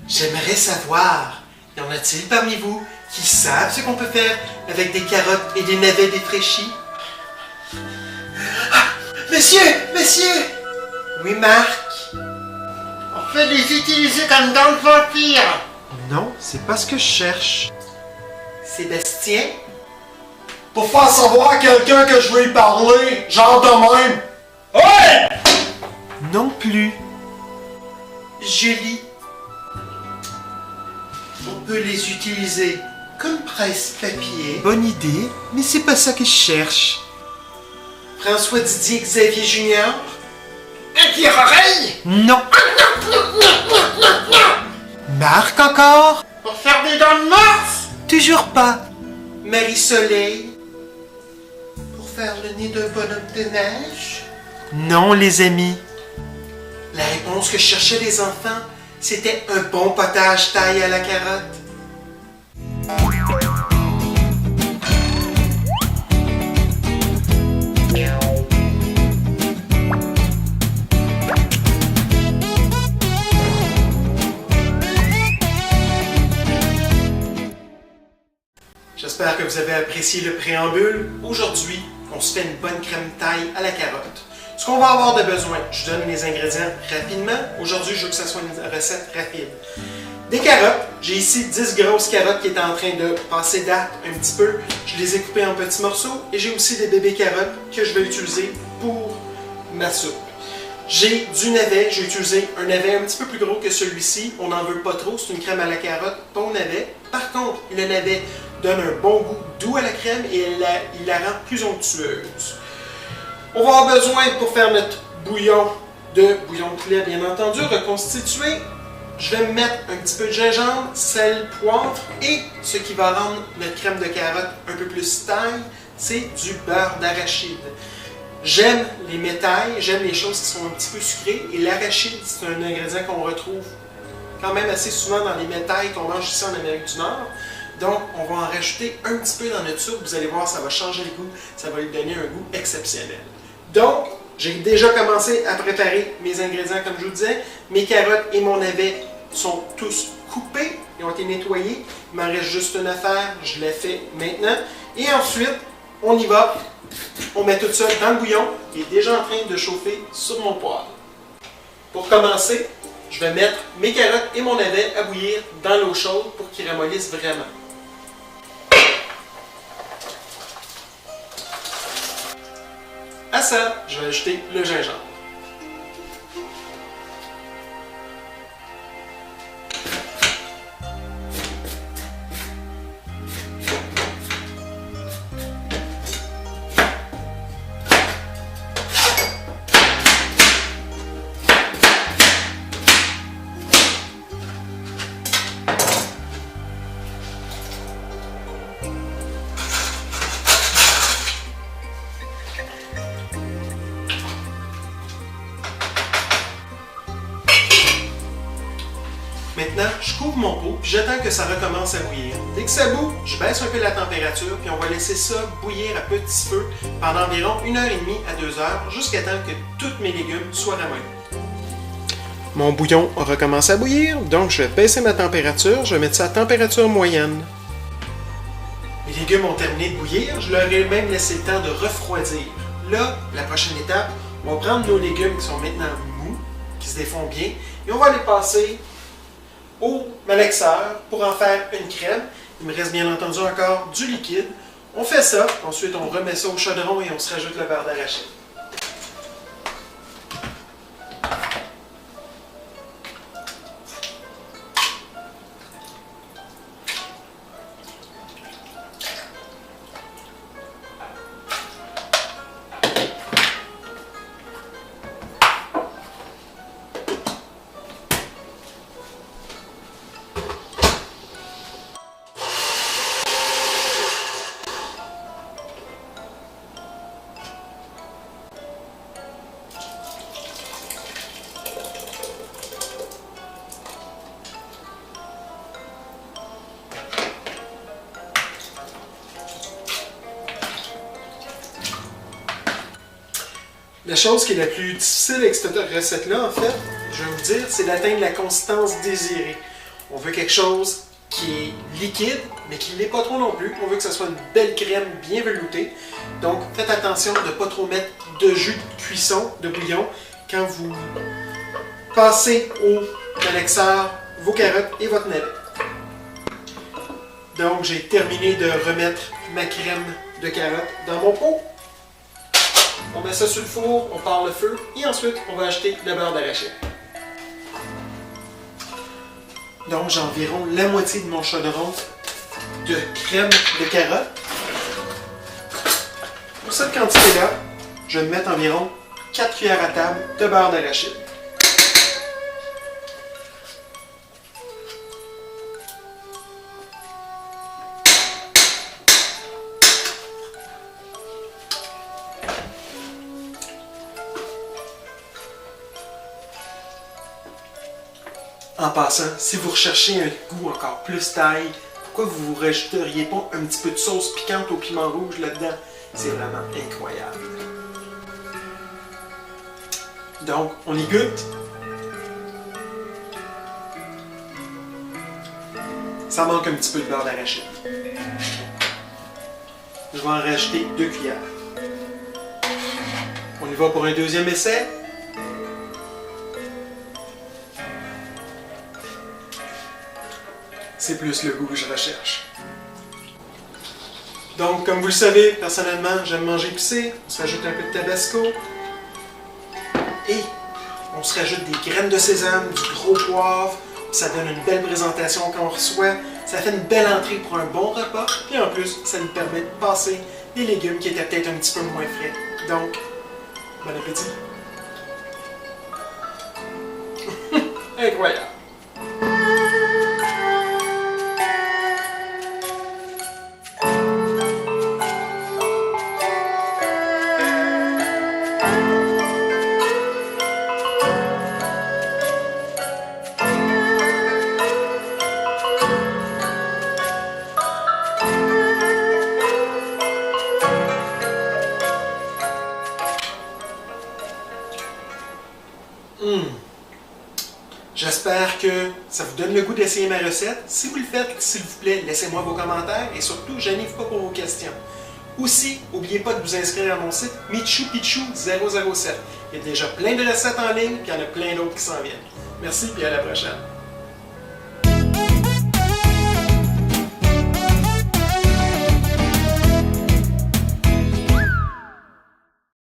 J'aimerais savoir, y en a-t-il parmi vous qui savent ce qu'on peut faire avec des carottes et des navets défraîchis? Ah, monsieur! Oui, Marc? On peut les utiliser comme dents de vampire. Non, c'est pas ce que je cherche. Sébastien? Pour faire savoir à quelqu'un que je veux y parler, genre de même. Ouais! Non plus. Julie? On peut les utiliser comme presse-papier. Bonne idée, mais c'est pas ça que je cherche. François Didier Xavier Junior? Un tire-oreille. Non. Marc encore? Pour faire des dents de morse. Toujours pas. Marie-Soleil? Pour faire le nez d'un bonhomme de neige? Non, les amis. La réponse que cherchaient les enfants, c'était un bon potage taille à la carotte. J'espère que vous avez apprécié le préambule. Aujourd'hui, on se fait une bonne crème taille à la carotte. Ce qu'on va avoir de besoin, je donne les ingrédients rapidement. Aujourd'hui, je veux que ça soit une recette rapide. Des carottes. J'ai ici 10 grosses carottes qui étaient en train de passer date un petit peu. Je les ai coupées en petits morceaux. Et j'ai aussi des bébés carottes que je vais utiliser pour ma soupe. J'ai du navet. J'ai utilisé un navet un petit peu plus gros que celui-ci. On n'en veut pas trop. C'est une crème à la carotte, bon navet. Par contre, le navet donne un bon goût doux à la crème et il la rend plus onctueuse. On va avoir besoin, pour faire notre bouillon de poulet, bien entendu, reconstitué. Je vais mettre un petit peu de gingembre, sel, poivre et ce qui va rendre notre crème de carotte un peu plus taille, c'est du beurre d'arachide. J'aime les métailles, j'aime les choses qui sont un petit peu sucrées et l'arachide, c'est un ingrédient qu'on retrouve quand même assez souvent dans les métailles qu'on mange ici en Amérique du Nord. Donc, on va en rajouter un petit peu dans notre soupe. Vous allez voir, ça va changer le goût, ça va lui donner un goût exceptionnel. Donc, j'ai déjà commencé à préparer mes ingrédients, comme je vous disais. Mes carottes et mon navet sont tous coupés, ils ont été nettoyés. Il m'en reste juste une affaire, je l'ai fait maintenant. Et ensuite, on y va. On met tout ça dans le bouillon qui est déjà en train de chauffer sur mon poêle. Pour commencer, je vais mettre mes carottes et mon navet à bouillir dans l'eau chaude pour qu'ils ramollissent vraiment. À ça, je vais ajouter le gingembre. Maintenant, je couvre mon pot puis j'attends que ça recommence à bouillir. Dès que ça bout, je baisse un peu la température puis on va laisser ça bouillir à petit feu pendant environ 1h30 à 2 heures jusqu'à temps que tous mes légumes soient ramollis. Mon bouillon a recommencé à bouillir, donc je vais baisser ma température, je vais mettre ça à température moyenne. Les légumes ont terminé de bouillir, je leur ai même laissé le temps de refroidir. Là, la prochaine étape, on va prendre nos légumes qui sont maintenant mous, qui se défont bien, et on va les passer au malaxeur pour en faire une crème. Il me reste bien entendu encore du liquide. On fait ça, ensuite on remet ça au chaudron et on se rajoute le beurre d'arachide. La chose qui est la plus difficile avec cette recette-là, en fait, je vais vous dire, c'est d'atteindre la consistance désirée. On veut quelque chose qui est liquide, mais qui ne l'est pas trop non plus. On veut que ce soit une belle crème bien veloutée. Donc, faites attention de ne pas trop mettre de jus de cuisson, de bouillon, quand vous passez au mixeur vos carottes et votre navet. Donc, j'ai terminé de remettre ma crème de carotte dans mon pot. On met ça sur le four, on part le feu et ensuite, on va ajouter le beurre d'arachide. Donc, j'ai environ la moitié de mon chaudron de crème de carotte. Pour cette quantité-là, je vais mettre environ 4 cuillères à table de beurre d'arachide. En passant, si vous recherchez un goût encore plus thaï, pourquoi vous ne rajouteriez pas un petit peu de sauce piquante au piment rouge là-dedans? C'est vraiment incroyable. Donc, on y goûte. Ça manque un petit peu de beurre d'arachide. Je vais en rajouter 2 cuillères. On y va pour un deuxième essai. C'est plus le goût que je recherche. Donc, comme vous le savez, personnellement, j'aime manger épicé. On se rajoute un peu de tabasco. Et on se rajoute des graines de sésame, du gros poivre. Ça donne une belle présentation quand on reçoit. Ça fait une belle entrée pour un bon repas. Et en plus, ça nous permet de passer des légumes qui étaient peut-être un petit peu moins frais. Donc, bon appétit. Incroyable. J'espère que ça vous donne le goût d'essayer ma recette. Si vous le faites, s'il vous plaît, laissez-moi vos commentaires et surtout, gênez-vous pas pour vos questions. Aussi, n'oubliez pas de vous inscrire à mon site MichuPichu007. Il y a déjà plein de recettes en ligne, puis il y en a plein d'autres qui s'en viennent. Merci, puis à la prochaine.